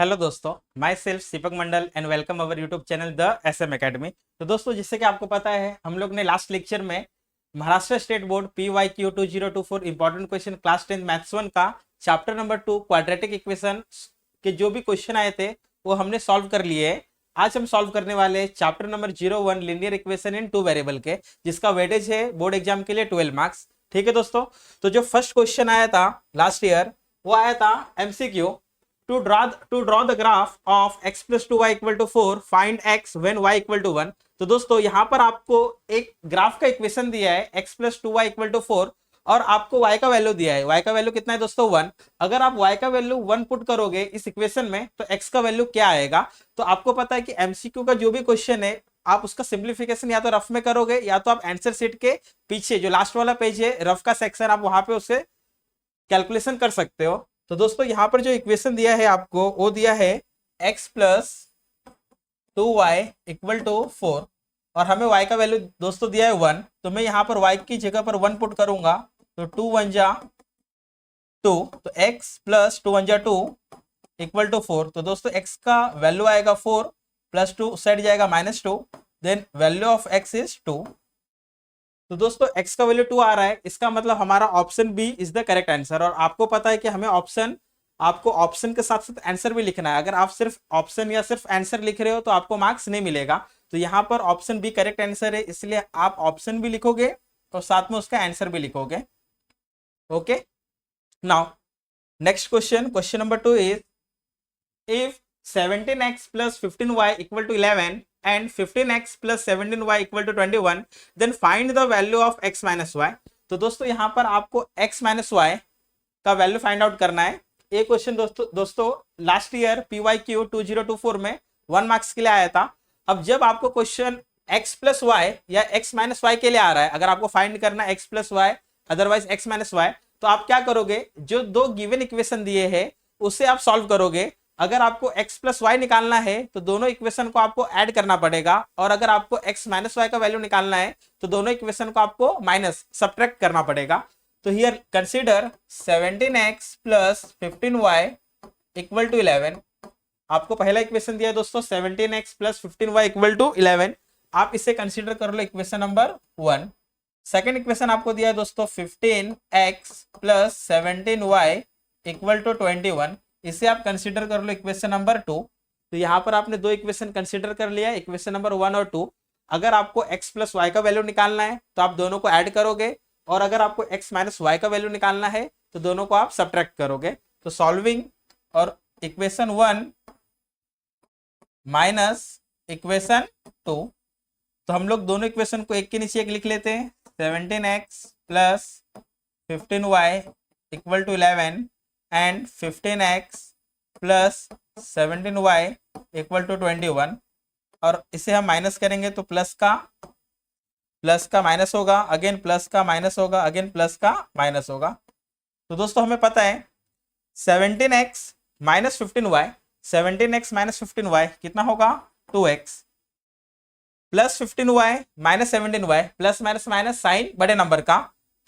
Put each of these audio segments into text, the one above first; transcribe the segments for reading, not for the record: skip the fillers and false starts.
Hello दोस्तों, my self Deepak Mandal and welcome our YouTube channel the SM academy. तो दोस्तों, जैसे कि आपको पता है, हम लोग ने लास्ट लेक्चर में Maharashtra state board PYQ 2024 important question class 10 maths 1 का चैप्टर नंबर 2 क्वाड्रेटिक इक्वेशन के जो भी क्वेश्चन आए थे वो हमने सॉल्व कर लिए। आज हम सॉल्व करने वाले chapter number 01 linear equation in two variable के, जिसका वेटेज है बोर्ड एग्जाम के लिए 12 मार्क्स। ठीक है दोस्तों, तो जो फर्स्ट क्वेश्चन आया था लास्ट ईयर वो आया था MCQ to draw the graph of x plus 2y equal to 4 find x when y equal to 1। तो दोस्तों यहाँ पर आपको एक ग्राफ का इक्वेशन दिया है x plus 2y equal to 4 और आपको y का वैल्यू दिया है। y का वैल्यू कितना है दोस्तों 1। अगर आप y का वैल्यू 1 पुट करोगे इस इक्वेशन में तो x का वैल्यू क्या आएगा। तो आपको पता है कि MCQ का जो भी क्वेश्चन है आप उसका सिंप्लीफिकेशन या तो रफ में करोगे या तो आप आंसर शीट के पीछे जो लास्ट वाला पेज है रफ का सेक्शन आप वहां पे उसे कैलकुलेशन कर सकते हो। तो दोस्तों यहाँ पर जो इक्वेशन दिया है आपको वो दिया है x plus 2y equal to 4 और हमें y का वैल्यू दोस्तों दिया है 1। तो मैं यहाँ पर y की जगह पर 1 पुट करूंगा तो 2 1 जा 2, तो x प्लस 2 1 जा 2 इक्वल टू 4। तो दोस्तों x का वैल्यू आएगा 4 प्लस 2 साइड जाएगा -2, then value of x is 2। तो दोस्तों x का वैल्यू 2 आ रहा है, इसका मतलब हमारा option B is the correct answer. और आपको पता है कि हमें आपको ऑप्शन के साथ साथ आंसर भी लिखना है। अगर आप सिर्फ ऑप्शन या सिर्फ आंसर लिख रहे हो तो आपको मार्क्स नहीं मिलेगा। तो यहाँ पर ऑप्शन बी करेक्ट आंसर है, इसलिए आप ऑप्शन भी लिखोगे और साथ में उसका आंसर भी लिखोगे। Okay, now next question number 2 is if 17x plus 15y equal to 11 and 15x plus 17y equal to 21 then find the value of x minus y। तो दोस्तों यहाँ पर आपको x minus y का वैल्यू फाइंड आउट करना है। ये question दोस्तों लास्ट ईयर PYQ 2024 में 1 मार्क्स के लिए आया था। अब जब आपको क्वेश्चन x प्लस वाई या x माइनस वाई के लिए आ रहा है, अगर आपको फाइंड करना है x plus y otherwise x minus y, तो आप क्या करोगे, जो दो गिवन इक्वेशन दिए हैं उससे आप सॉल्व करोगे। अगर आपको x प्लस वाई निकालना है तो दोनों इक्वेशन को आपको ऐड करना पड़ेगा, और अगर आपको x माइनस वाई का वैल्यू निकालना है तो दोनों इक्वेशन को आपको माइनस सब्ट्रैक्ट करना पड़ेगा। तो here consider 17x plus 15y equal to 11। आपको पहला इक्वेशन दिया है दोस्तों 17x plus 15y equal to 11, आप इसे कंसीडर कर लो इक्वेशन नंबर 1। सेकेंड इक्वेशन आपको दिया है दोस्तों 15x plus 17y equal to 21, इसे आप कंसीडर कर लो इक्वेशन नंबर 2। तो यहाँ पर आपने दो इक्वेशन कंसीडर कर लिया, इक्वेशन नंबर 1 और 2। अगर आपको x प्लस वाई का वैल्यू निकालना है तो आप दोनों को ऐड करोगे, और अगर आपको x माइनस वाई का वैल्यू निकालना है तो दोनों को आप सब्ट्रैक्ट करोगे। तो सॉल्विंग और इक्वेशन 1 माइनस इक्वेशन 2, तो हम लोग दोनों इक्वेशन को एक के नीचे एक लिख लेते हैं। 17x plus 15y equal to 11 and 15x plus 17y equal to 21, और इसे हम माइनस करेंगे तो प्लस का माइनस होगा, अगेन प्लस का माइनस होगा, अगेन प्लस का माइनस होगा। तो दोस्तों हमें पता है 17x minus 15y, 17x minus 15y कितना होगा 2x, plus 15y minus 17y, plus minus minus sign बड़े नंबर का,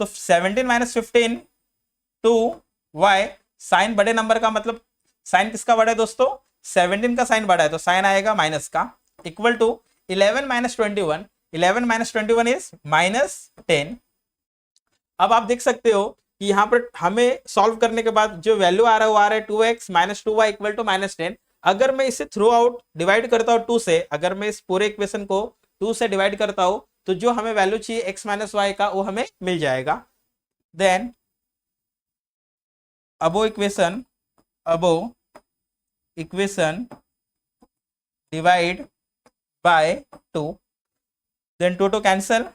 तो 17 माइनस 15 2y, साइन बड़े नंबर का मतलब साइन किसका बड़ा है दोस्तों 17 का साइन बड़ा है, तो साइन आएगा माइनस का, equal to 11 minus 21, 11 minus 21 is minus 10। अब आप देख सकते हो कि यहाँ पर हमें सॉल्व करने के बाद जो वैल्यू आ रहा है वो आ रहा है 2x minus 2y equal to minus 10। अगर मैं इसे थ्रू आउट डिवाइड करता हूँ 2 से, अगर मैं इस पूरे इक्वेशन को 2 से डिवाइड करता हूँ तो जो हमें वैल्यू चाहिए x माइनस वाई का वो हमें मिल जाएगा। Then above equation divide by 2, then 2 cancel,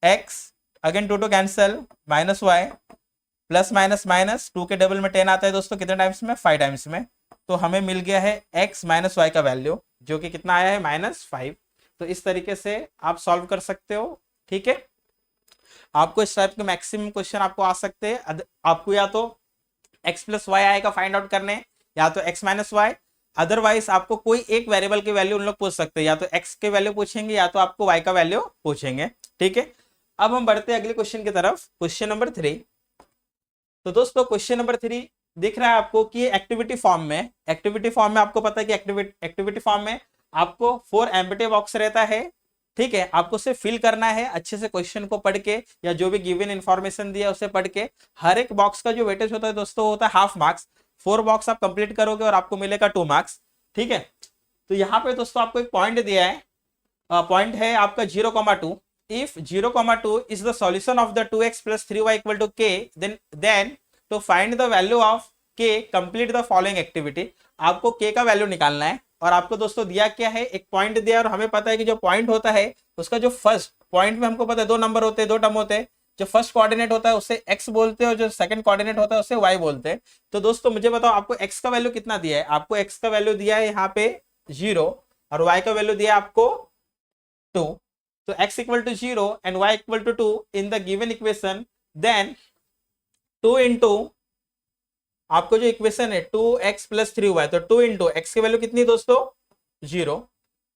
x again 2 cancel, minus y, plus minus minus, 2 के डबल में 10 आता है दोस्तों, कितने टाइम्स में 5 टाइम्स में। तो हमें मिल गया है x माइनस वाई का वैल्यू जो कि कितना आया है -5। तो इस तरीके से आप सॉल्व कर सकते हो। ठीक है, आपको इस टाइप के मैक्सिमम क्वेश्चन आपको आ सकते हैं। आपको या तो x प्लस वाई आएगा फाइंड आउट करने, या तो x माइनस वाई, अदरवाइज आपको कोई एक वेरिएबल की वैल्यू उन लोग पूछ सकते हैं, या तो x के वैल्यू पूछेंगे या तो आपको y का वैल्यू पूछेंगे। ठीक है, अब हम बढ़ते हैं अगले क्वेश्चन की तरफ, क्वेश्चन नंबर 3। तो दोस्तों क्वेश्चन नंबर 3 दिख रहा है आपको कि एक्टिविटी फॉर्म में, एक्टिविटी फॉर्म में आपको पता है कि एक्टिविटी फॉर्म में आपको 4 एम्प्टी बॉक्स रहता है। ठीक है, आपको सिर्फ फिल करना है अच्छे से क्वेश्चन को पढ़ के या जो भी गिवन इन्फॉर्मेशन दिया उसे पढ़ के। हर एक बॉक्स का जो वेटेज होता है दोस्तों होता है हाफ मार्क्स। 4 बॉक्स आप कंप्लीट करोगे और आपको मिलेगा 2 मार्क्स। ठीक है, तो यहाँ पे दोस्तों आपको एक पॉइंट दिया है, पॉइंट है आपका 0,2। If 0,2 is the solution of the 2x plus 3y equal to k, then to find the value of k complete the following activity. आपको k का वैल्यू निकालना है और आपको दोस्तों दिया क्या है, एक पॉइंट दिया और हमें पता है कि जो पॉइंट होता है उसका जो फर्स्ट पॉइंट में हमको पता है 2 नंबर होते हैं, 2 टर्म होते हैं। जो फर्स्ट कोऑर्डिनेट होता है उसे x बोलते हैं और जो सेकंड कोऑर्डिनेट होता है उसे y बोलते हैं। तो दोस्तों मुझे बताओ आपको x का वैल्यू कितना दिया है। आपको x का वैल्यू दिया है यहाँ पे 0 और y का वैल्यू दिया है आपको 2। तो x equal to 0 and y equal to 2 in the given equation, then 2 into आपको जो इक्वेशन है 2x प्लस 3y, तो 2 इंटू एक्स की वैल्यू कितनी दोस्तों 0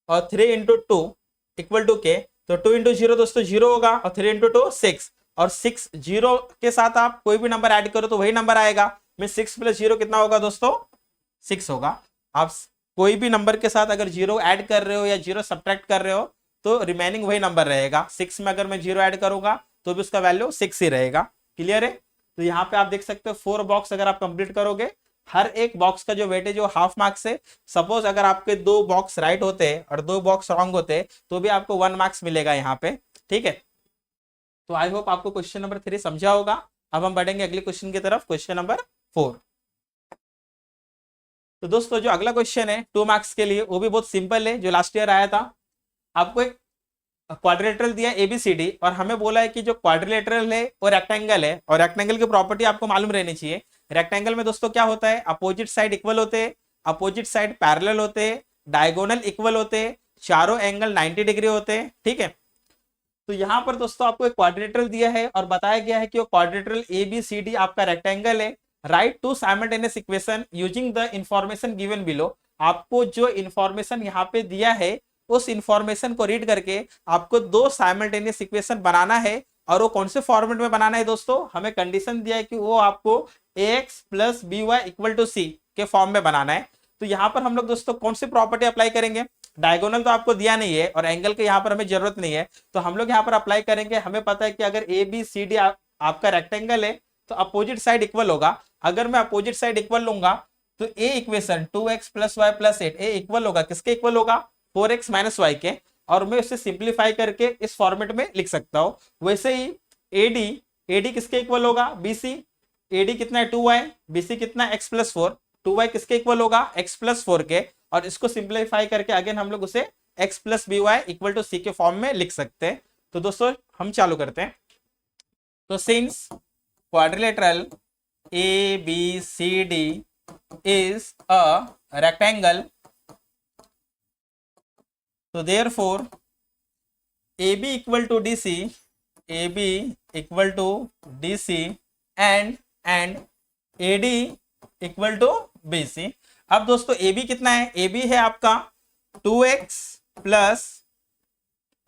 और 3 इंटू 2 इक्वल टू k। तो 2 इंटू 0 दोस्तों 0 होगा और 3 इंटू 2 6 और 6 0 के साथ आप कोई भी नंबर ऐड करो तो वही नंबर आएगा। में 6 प्लस 0 कितना होगा दोस्तों 6 होगा। आप कोई भी नंबर के साथ अगर 0 ऐड कर रहे हो या 0 सब्ट्रैक्ट कर रहे हो तो रिमेनिंग वही नंबर रहेगा। 6 में अगर मैं 0 ऐड करूंगा तो भी उसका वैल्यू 6 ही रहेगा। क्लियर है। तो यहाँ पे आप देख सकते हो 4 बॉक्स अगर आप कंप्लीट करोगे, हर एक बॉक्स का जो वेटेज है वो हाफ मार्क्स है। सपोज अगर आपके 2 बॉक्स राइट होते और 2 बॉक्स रॉन्ग होते तो भी आपको 1 मार्क्स मिलेगा यहाँ पे। ठीक है, तो आई होप आपको क्वेश्चन नंबर 3 समझा होगा। अब हम बढ़ेंगे अगले क्वेश्चन की तरफ, क्वेश्चन नंबर 4। तो दोस्तों जो अगला क्वेश्चन है 2 मार्क्स के लिए वो भी बहुत सिंपल है, जो लास्ट ईयर आया था। आपको एक क्वाड्रिलेटरल दिया ABCD और हमें बोला है कि जो क्वाड्रिलेटरल है वो रेक्टेंगल है और रेक्टेंगल की प्रॉपर्टी आपको मालूम रहनी चाहिए। रेक्टेंगल में दोस्तों क्या होता है, अपोजिट साइड इक्वल होते हैं, अपोजिट साइड पैरेलल होते हैं, डायगोनल इक्वल होते हैं, चारों एंगल 90 डिग्री होते हैं। ठीक है, तो यहाँ पर दोस्तों आपको एक क्वाड्रिलेटरल दिया है और बताया गया है कि वो क्वाड्रिलेटरल ABCD आपका रेक्टेंगल है। Write two simultaneous equation using the information given below. आपको जो इंफॉर्मेशन यहाँ पे दिया है उस इंफॉर्मेशन को रीड करके आपको 2 साइमल्टेनियस इक्वेशन बनाना है। और वो कौन से फॉर्मेट में बनाना है दोस्तों, हमें कंडीशन दिया है कि वो आपको ax plus by equal to c के फॉर्म में बनाना है। तो यहाँ पर हम लोग दोस्तों कौन सी प्रॉपर्टी अप्लाई करेंगे, डायगोनल तो आपको दिया नहीं है और एंगल के यहाँ पर हमें जरूरत नहीं है, तो हम लोग यहाँ पर अप्लाई करेंगे। हमें पता है कि अगर ABCD आपका रेक्टेंगल है तो अपोजिट साइड इक्वल होगा। अगर मैं अपोजिट साइड इक्वल लूंगा तो A equation 2x plus Y plus 8 A equal होगा किसके इक्वल होगा 4x माइनस वाई के, और मैं उसे सिंप्लीफाई करके इस फॉर्मेट में लिख सकता हूं। वैसे ही AD किसके इक्वल होगा BC, AD कितना है 2y, BC कितना है x प्लस 4, 2y किसके इक्वल होगा x प्लस 4 के, और इसको सिंप्लीफाई करके अगेन हम लोग उसे x plus by equal to c के फॉर्म में लिख सकते हैं। तो दोस्तों हम चालू करते हैं। तो since quadrilateral ABCD is a rectangle, so therefore AB equal to DC, AB equal to DC and AD equal to BC। अब दोस्तों AB कितना है, AB है आपका 2x plus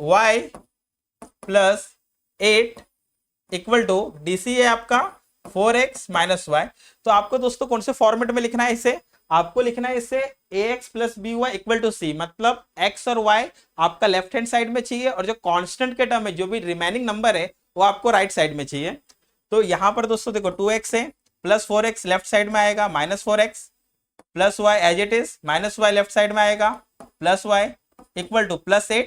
y plus 8 equal to DC है आपका 4x माइनस वाई। तो आपको दोस्तों कौन से फॉर्मेट में लिखना है इसे, आपको लिखना है इसे ax plus by equal to c, मतलब x और y आपका लेफ्ट हैंड साइड में चाहिए और जो कांस्टेंट के टर्म है जो भी रिमेनिंग नंबर है वो आपको राइट साइड में चाहिए। तो यहाँ पर दोस्तों देखो 2x है प्लस 4x लेफ्ट साइड में आएगा minus 4x plus y as it is minus y left side में आएगा plus y equal to plus 8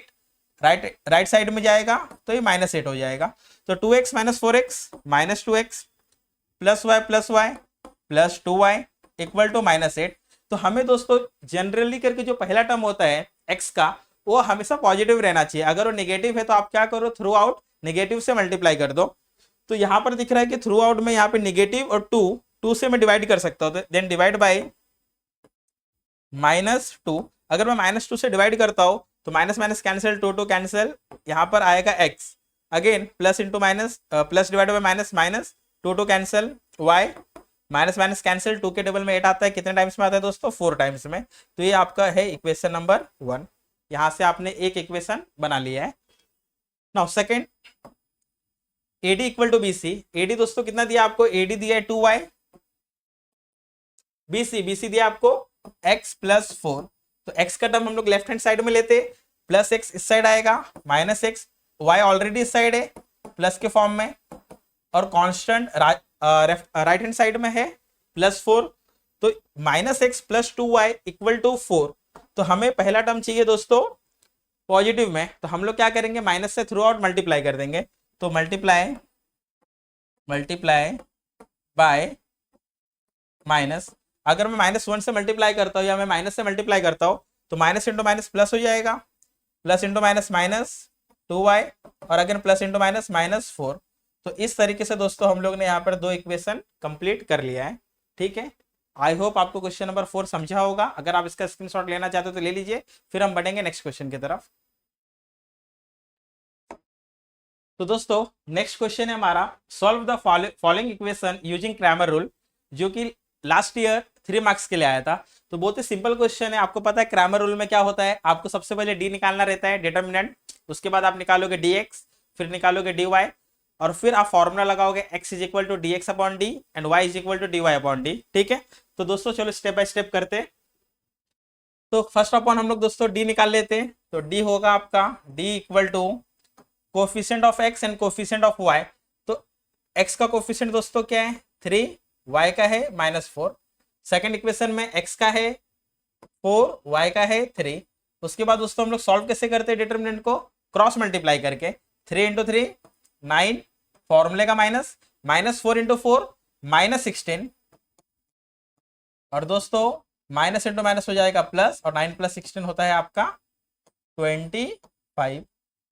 right side में जाएगा तो ये माइनस 8 हो जाएगा। तो 2x minus 4x minus 2x plus y plus 2y equal to minus 8। तो हमें दोस्तों जनरली करके जो पहला टर्म होता है x का वो हमेशा पॉजिटिव रहना चाहिए। अगर वो नेगेटिव है तो आप क्या करो, थ्रू आउट नेगेटिव से मल्टीप्लाई कर दो। तो यहाँ पर दिख रहा है कि थ्रू आउट में यहाँ पे नेगेटिव और 2 से मैं डिवाइड कर सकता हूँ, देन डिवाइड बाई -2। अगर मैं -2 से डिवाइड करता हूँ तो माइनस माइनस कैंसिल, 2 कैंसिल, यहाँ पर आएगा x, again plus into minus, plus divide by minus minus, 2 cancel, y minus minus cancel, 2 के टेबल में 8 आता है, कितने टाइम्स में आता है दोस्तों 4 टाइम्स में। तो ये आपका है इक्वेशन नंबर 1। यहां से आपने एक इक्वेशन बना लिया है। Now second AD equal to BC। AD दोस्तों कितना दिया आपको, AD दिया है 2y BC दिया आपको x प्लस 4, तो x का टर्म हम लोग लेफ्ट हैंड साइड में लेते, प्लस x इस साइड आएगा, माइनस x, y ऑलरेडी इस साइड है प्लस के फॉर्म में, और कांस्टेंट राइट हैंड साइड में है प्लस 4, तो minus x plus 2y equal to 4। तो हमें पहला टर्म चाहिए दोस्तों पॉजिटिव में, तो हम लोग क्या करेंगे, माइनस से थ्रू आउट मल्टीप्लाई कर देंगे, तो मल्टीप्लाई बाय माइनस, अगर मैं -1 से मल्टीप्लाई करता हूँ या मैं माइनस से मल्टीप्लाई करता हूँ तो माइनस इंटू माइनस प्लस हो जाएगा, plus into minus minus 2y, और अगर प्लस इंटू माइनस -4। तो इस तरीके से दोस्तों हम लोग ने यहाँ पर दो इक्वेशन कंप्लीट कर लिया है। ठीक है, आई होप आपको क्वेश्चन नंबर 4 समझा होगा। अगर आप इसका स्क्रीनशॉट लेना चाहते हो तो ले लीजिए, फिर हम बढ़ेंगे नेक्स्ट क्वेश्चन की तरफ। तो दोस्तों नेक्स्ट क्वेश्चन है हमारा, solve the following equation using Cramer rule, जो कि लास्ट ईयर 3 मार्क्स के लिए आया था। तो बहुत ही सिंपल क्वेश्चन है। आपको पता है क्रैमर रूल में क्या होता है, आपको सबसे पहले डी निकालना रहता है, डिटर्मिनेंट, उसके बाद आप निकालोगे dx, फिर निकालोगे dy, और फिर आप फॉर्मूला लगाओगे x is equal to dx upon D and y is equal to dy upon D. ठीक है, तो दोस्तों चलो स्टेप बाय स्टेप करते। तो फर्स्ट अपॉन हम लोग दोस्तों डी निकाल लेते हैं, तो डी होगा आपका d equal to coefficient of x and coefficient of y। तो x का कोफिशिएंट दोस्तों क्या है 3, y का है -4, सेकंड इक्वेशन में x का है 4, y का है 3। उसके बाद दोस्तों हम लोग सॉल्व कैसे करते हैं, डिटरमिनेंट को क्रॉस मल्टीप्लाई करके, 3 इंटू 3 9, फॉर्मूले का माइनस, -4 इंटू 4 -16, और दोस्तों माइनस इंटू माइनस हो जाएगा प्लस, और 9 + 16 होता है आपका 25।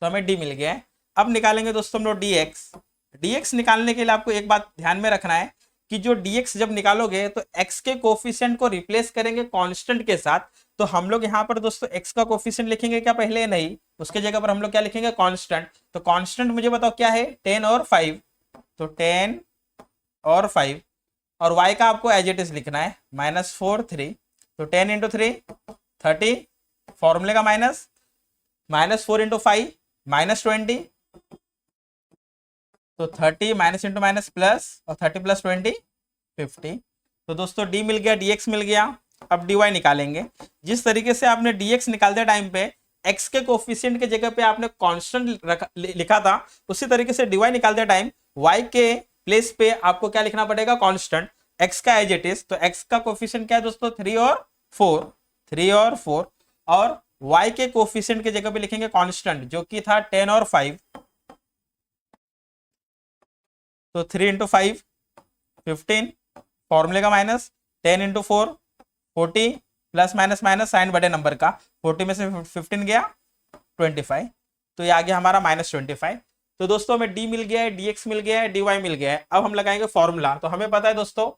तो हमें डी मिल गया है। अब निकालेंगे दोस्तों हम लोग dx निकालने के लिए आपको एक बात ध्यान में रखना है कि जो dx जब निकालोगे तो x के कोफिशिएंट को रिप्लेस करेंगे कांस्टेंट के साथ। तो हम लोग यहाँ पर दोस्तों x का कोफिशिएंट लिखेंगे क्या, पहले नहीं, उसके जगह पर हम लोग क्या लिखेंगे, कांस्टेंट। तो कांस्टेंट मुझे बताओ क्या है, 10 और 5, तो 10 और 5, और y का आपको एज इट इज लिखना है -4 3, तो 10 इंटू 3 30, फॉर्मूले का माइनस, -4 इंटू 5 -20, तो 30 माइनस इंटू माइनस प्लस, और 30 + 20 50। तो दोस्तों डी मिल गया, dx मिल गया। अब dy निकालेंगे। जिस तरीके से आपने dx निकालते टाइम पे x के कोफिशिएंट के जगह पे आपने कांस्टेंट लिखा था, उसी तरीके से dy निकालते टाइम y के प्लेस पे आपको क्या लिखना पड़ेगा, कांस्टेंट, x का एज इट इज। तो x का कोफिशिएंट क्या है दोस्तों 3 और 4, और y के कोफिशिएंट के जगह पे लिखेंगे कांस्टेंट जो कि था 10 और 5, तो 3 इंटू 5 15, फॉर्मूले का minus, 10 into 4 40, plus minus minus sign बड़े नंबर का, 40 में से 15 गया 25, तो ये आ गया हमारा -25। तो दोस्तों हमें डी मिल गया है, dx मिल गया है, dy मिल गया है। अब हम लगाएंगे फॉर्मूला। तो हमें पता है दोस्तों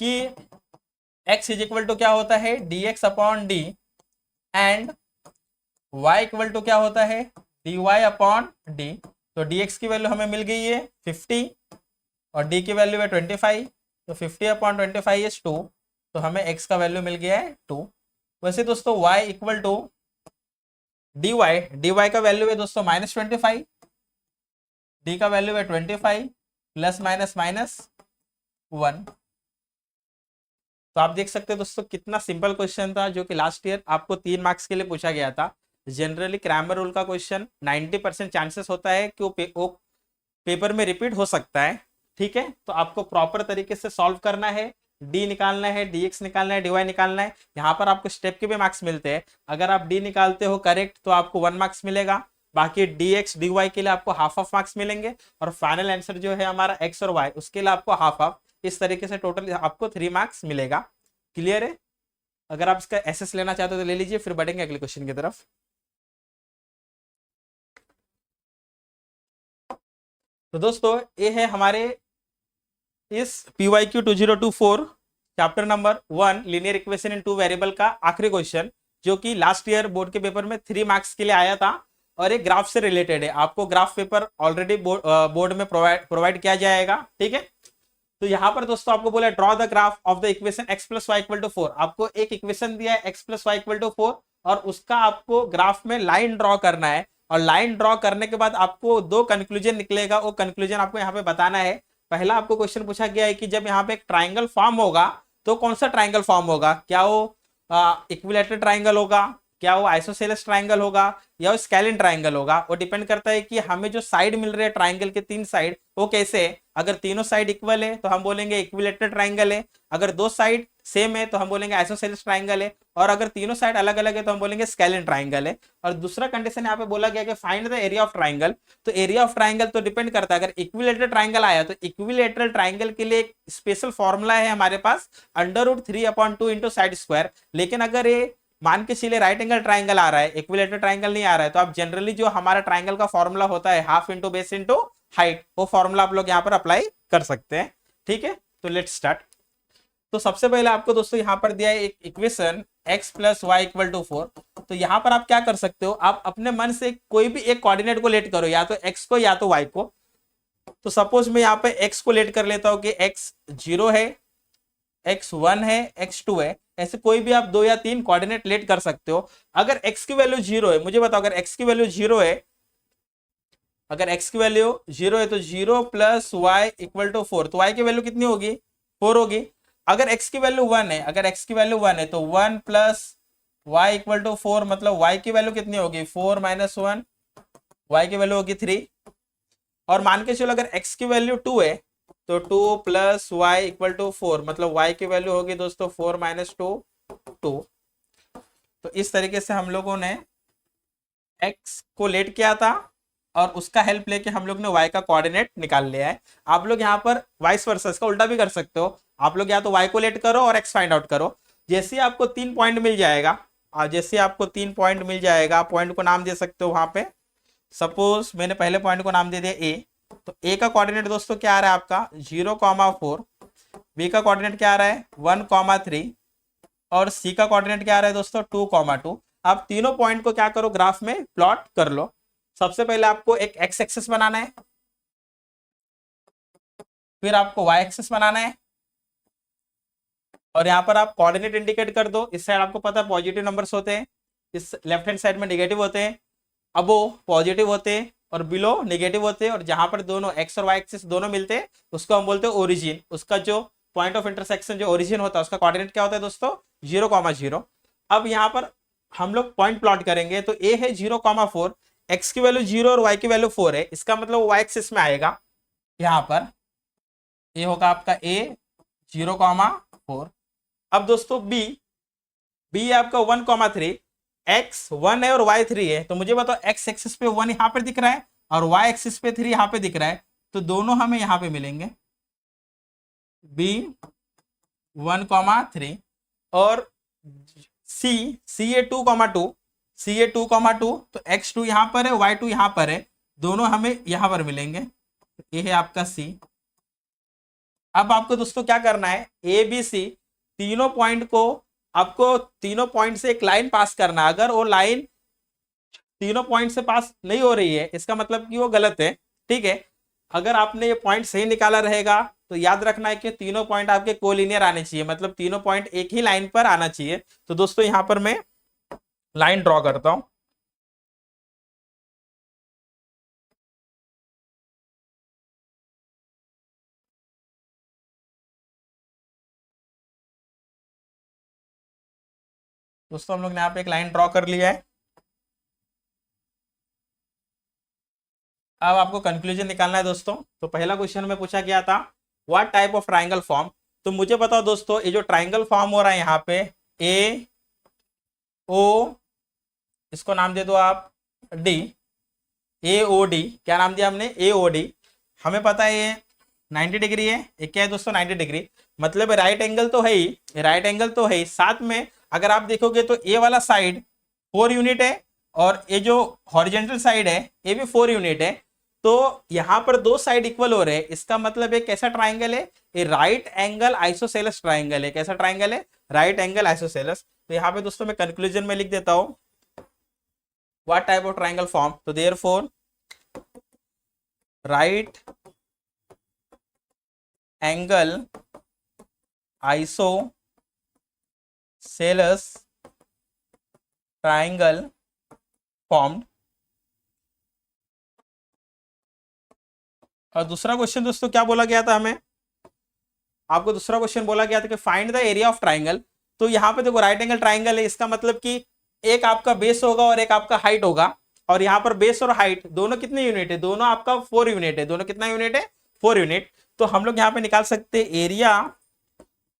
कि x इज इक्वल टू क्या होता है, dx upon D, and y equal to क्या होता है, dy अपॉन डी। तो dx की वैल्यू हमें मिल गई है 50, और d की वैल्यू है 25, तो 50 अपॉन 25 इज 2, तो हमें x का वैल्यू मिल गया है 2। वैसे दोस्तों y इक्वल टू dy का वैल्यू है दोस्तों -25, d का वैल्यू है 25, प्लस माइनस माइनस 1। तो आप देख सकते हैं दोस्तों कितना सिंपल क्वेश्चन था, जो कि लास्ट ईयर आपको 3 मार्क्स के लिए पूछा गया था। जनरली क्रैमर रूल का क्वेश्चन 90% चांसेस होता है कि वो पेपर में रिपीट हो सकता है। ठीक है, तो आपको प्रॉपर तरीके से सॉल्व करना है, डी निकालना है, dx निकालना है, dy निकालना है। यहाँ पर आपको स्टेप के भी मार्क्स मिलते हैं। अगर आप डी निकालते हो करेक्ट तो आपको 1 मार्क्स मिलेगा, बाकी dx dy के लिए आपको हाफ मार्क्स मिलेंगे, और फाइनल आंसर जो है हमारा x और y उसके लिए आपको हाफ। इस तरीके से टोटल आपको 3 मार्क्स मिलेगा। क्लियर है? अगर आप इसका एसएस लेना चाहते हो तो ले लीजिए, फिर बढ़ेंगे अगले क्वेश्चन की तरफ। तो दोस्तों ये है हमारे इस PYQ 2024 chapter number 1 linear equation in 2 variable का आखिरी क्वेश्चन, जो कि लास्ट ईयर बोर्ड के पेपर में 3 मार्क्स के लिए आया था, और एक ग्राफ से रिलेटेड है। आपको ग्राफ पेपर ऑलरेडी बोर्ड में प्रोवाइड किया जाएगा। ठीक है, तो यहाँ पर दोस्तों आपको बोला draw the graph of the equation x + y = 4। आपको एक इक्वेशन दिया है x + y = 4, और उसका आपको ग्राफ में लाइन ड्रॉ करना है, और लाइन ड्रॉ करने के बाद आपको 2 कंक्लूजन निकलेगा। वो कंक्लूजन आपको यहाँ पे बताना है। पहला आपको क्वेश्चन पूछा गया है कि जब यहाँ पे एक ट्राइंगल फॉर्म होगा तो कौन सा ट्राइंगल फॉर्म होगा, क्या वो इक्विलैटरल ट्राइंगल होगा, क्या वो आइसोसेलेस ट्राइंगल होगा, या वो स्केलिन ट्राइंगल होगा। वो डिपेंड करता है कि हमें जो साइड मिल रहे हैं ट्राइंगल के 3 साइड वो कैसे है। अगर तीनों साइड इक्वल है तो हम बोलेंगे इक्विलैटरल ट्राइंगल है, अगर 2 साइड सेम है तो हम बोलेंगे आइसोसेलेस ट्राइंगल है, और अगर तीनों साइड अलग अलग है तो हम बोलेंगे स्केलिन ट्राइंगल है। और दूसरा कंडीशन यहाँ पे बोला गया कि find the area of triangle. तो एरिया ऑफ ट्राइंगल तो डिपेंड करता है, अगर इक्विलैटरल ट्राइंगल आया तो इक्विलैटरल ट्राइंगल के लिए एक स्पेशल फॉर्मूला है हमारे पास, √3/2 इंटू साइड स्क्वायर। लेकिन अगर ये मान के चलिए राइट एंगल ट्राइंगल आ रहा है, इक्विलैटरल ट्राइंगल नहीं आ रहा है, तो आप जनरली जो हमारा ट्राइंगल का फॉर्मूला होता है half into base into height, वो फॉर्मूला आप लोग यहाँ पर अप्लाई कर सकते हैं। ठीक है, तो लेट्स स्टार्ट। तो सबसे पहले आपको दोस्तों यहाँ पर दिया है एक इक्वेशन x + y = 4। तो यहाँ पर आप क्या कर सकते हो, आप अपने मन से कोई भी एक कोऑर्डिनेट को लेट करो, या तो x को या तो y को। तो सपोज मैं यहाँ पे x को लेट कर लेता हूँ कि x 0 है, x 1 है, x 2 है। ऐसे कोई भी आप 2 या 3 कोऑर्डिनेट लेट कर सकते हो। अगर x की वैल्यू 0 है, मुझे बताओ अगर x की वैल्यू 0 है, अगर x की वैल्यू 0 है तो 0 + y = 4, तो y की वैल्यू कितनी होगी, 4 होगी। अगर x की वैल्यू 1 है, अगर x की वैल्यू 1 है तो 1 + y = 4, मतलब y की वैल्यू कितनी होगी, 4 - 1, y की वैल्यू होगी 3। और मान के चलो अगर x की वैल्यू 2 है तो 2 + y = 4, मतलब y की वैल्यू होगी दोस्तों 4 - 2 2। तो इस तरीके से हम लोगों ने x को लेट किया था और उसका हेल्प लेके हम लोग ने y का कोऑर्डिनेट निकाल लिया है। आप लोग यहाँ पर वाइस वर्सा इसका उल्टा भी कर सकते हो, आप लोग या तो y को लेट करो और x फाइंड आउट करो। जैसे आपको 3 पॉइंट मिल जाएगा, और जैसे आपको 3 पॉइंट मिल जाएगा, पॉइंट को नाम दे सकते हो वहां पे। सपोज मैंने पहले पॉइंट को नाम दे दिया a, तो a का कोऑर्डिनेट दोस्तों क्या आ रहा है आपका 0,4, b का कोऑर्डिनेट क्या आ रहा है 1,3, और c का कोऑर्डिनेट क्या आ रहा है दोस्तों 2,2। आप तीनों पॉइंट को क्या करो, ग्राफ में प्लॉट कर लो। सबसे पहले आपको एक x एक्सिस बनाना है, फिर आपको y एक्सिस बनाना है, और यहाँ पर आप कोऑर्डिनेट इंडिकेट कर दो। इस साइड आपको पता है पॉजिटिव नंबर्स होते हैं, इस लेफ्ट हैंड साइड में नेगेटिव होते हैं, अबो पॉजिटिव होते हैं और बिलो नेगेटिव होते हैं। और जहां पर दोनों x और y एक्सिस दोनों मिलते हैं उसको हम बोलते हैं ओरिजिन। उसका जो पॉइंट ऑफ इंटरसेक्शन जो ओरिजिन होता है उसका कोऑर्डिनेट क्या होता है दोस्तों 0,0। अब यहाँ पर हम लोग पॉइंट प्लॉट करेंगे, तो a है 0,4, x की वैल्यू 0 और y की वैल्यू 4 है, इसका मतलब y एक्सिस में आएगा। यहाँ पर a होगा आपका a 0,4। अब दोस्तों b आपका 1,3, x 1 है और y 3 है। तो मुझे बताओ x एक्सिस पे 1 यहाँ पर दिख रहा है और y एक्सिस पे 3 यहाँ पे दिख रहा है, तो दोनों हमें यहाँ पे मिलेंगे b 1,3 और c है 2,2, c है 2,2, तो x2 यहाँ पर है y2 यहाँ पर है, दोनों हमें यहाँ पर मिलेंगे। ये है आपका c। अब आपको दोस्तों क्या करना है, ए बी सी तीनों पॉइंट को आपको तीनों पॉइंट से एक लाइन पास करना है। अगर वो लाइन तीनों पॉइंट से पास नहीं हो रही है इसका मतलब कि वो गलत है। ठीक है, अगर आपने ये पॉइंट सही निकाला रहेगा तो याद रखना है कि तीनों पॉइंट आपके कोलिनियर आने चाहिए, मतलब तीनों पॉइंट एक ही लाइन पर आना चाहिए। तो दोस्तों यहां पर मैं लाइन ड्रॉ करता हूं। दोस्तों हम लोग ने यहाँ पे एक लाइन ड्रॉ कर लिया है। अब आपको कंक्लूजन निकालना है दोस्तों। तो पहला क्वेश्चन में पूछा गया था what type of triangle form. तो मुझे बताओ दोस्तों ये जो ट्राइंगल फॉर्म हो रहा है यहाँ पे ए ओ, इसको नाम दे दो आप डी, ए ओ डी, क्या नाम दिया हमने ए ओ डी। हमें पता है ये 90 डिग्री है, ये क्या है दोस्तों 90 डिग्री, मतलब राइट एंगल तो है ही, राइट एंगल तो है ही। साथ में अगर आप देखोगे तो ए वाला साइड 4 यूनिट है और ये जो हॉरिजेंटल साइड है ये भी 4 यूनिट है। तो यहाँ पर दो साइड इक्वल हो रहे हैं, इसका मतलब एक कैसा ट्राइंगल है, ये राइट एंगल आइसोसेलेस ट्राइंगल है। कैसा ट्राइंगल है, राइट एंगल आइसोसेलेस। तो यहाँ पे दोस्तों मैं कंक्लूजन में लिख देता हूं what type of triangle form. तो therefore right angle isosceles triangle formed. और दूसरा क्वेश्चन दोस्तों क्या बोला गया था हमें, आपको दूसरा क्वेश्चन बोला गया था कि find the area of triangle. तो यहाँ पे देखो राइट एंगल ट्राइंगल है, इसका मतलब कि एक आपका बेस होगा और एक आपका हाइट होगा, और यहाँ पर बेस और हाइट दोनों कितने यूनिट है, दोनों आपका 4 यूनिट है, दोनों कितना यूनिट है 4 यूनिट। तो हम लोग यहाँ पे निकाल सकते हैं एरिया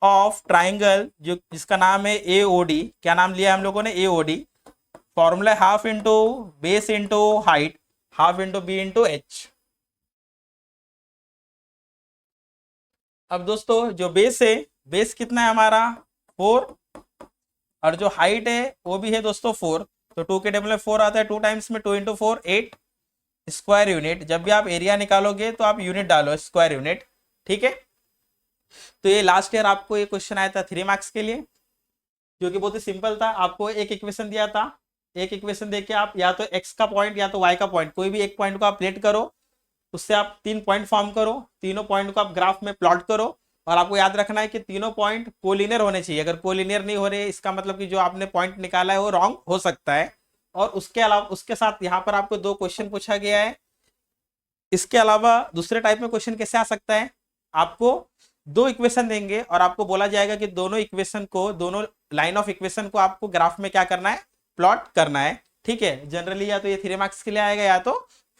ऑफ ट्राइंगल जो जिसका नाम है एओडी। क्या नाम लिया हम लोगों ने, AOD. Formula half into base into height, half into B into H. अब दोस्तों जो बेस है, बेस कितना है हमारा 4, और जो हाइट है वो भी है दोस्तों 4। तो 2 के टेबल में 4 आता है, 2 टाइम्स में 2 इंटू 4 8 स्क्वायर यूनिट। जब भी आप एरिया निकालोगे तो आप यूनिट डालो, स्क्वायर यूनिट, ठीक है। तो ये लास्ट ईयर आपको ये क्वेश्चन आया था 3 मार्क्स के लिए, जो कि बहुत ही सिंपल था। आपको एक इक्वेशन दिया था, एक इक्वेशन देके आप या तो एक्स का पॉइंट या तो वाई का पॉइंट, कोई भी एक पॉइंट को आप लेट करो, उससे आप 3 पॉइंट फॉर्म करो, तीनों पॉइंट को आप ग्राफ में प्लॉट करो, और आपको याद रखना है कि तीनों पॉइंट कोलिनियर होने चाहिए। अगर कोलिनियर नहीं हो रहे, इसका मतलब कि जो आपने पॉइंट निकाला है वो रॉन्ग हो सकता है। और उसके अलावा उसके साथ यहाँ पर आपको 2 क्वेश्चन पूछा गया है। इसके अलावा दूसरे टाइप में क्वेश्चन कैसे आ सकता है, आपको 2 इक्वेशन देंगे और आपको बोला जाएगा कि दोनों इक्वेशन को, दोनों लाइन ऑफ इक्वेशन को आपको ग्राफ में क्या करना है, प्लॉट करना है, ठीक है। जनरली या तो ये 3 मार्क्स के लिए आएगा या तो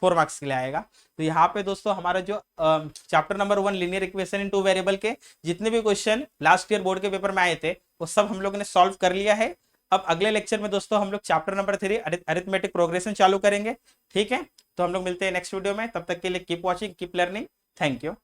4 मार्क्स के लिए आएगा। तो यहाँ पे दोस्तों हमारा जो chapter number 1 linear equation in 2 variable के जितने भी क्वेश्चन लास्ट ईयर बोर्ड के पेपर में आए थे वो सब हम लोग ने सॉल्व कर लिया है। अब अगले लेक्चर में दोस्तों हम लोग चैप्टर नंबर 3 अरिथमेटिक प्रोग्रेशन चालू करेंगे, ठीक है। तो हम लोग मिलते हैं नेक्स्ट वीडियो में, तब तक के लिए keep watching, keep learning, thank you.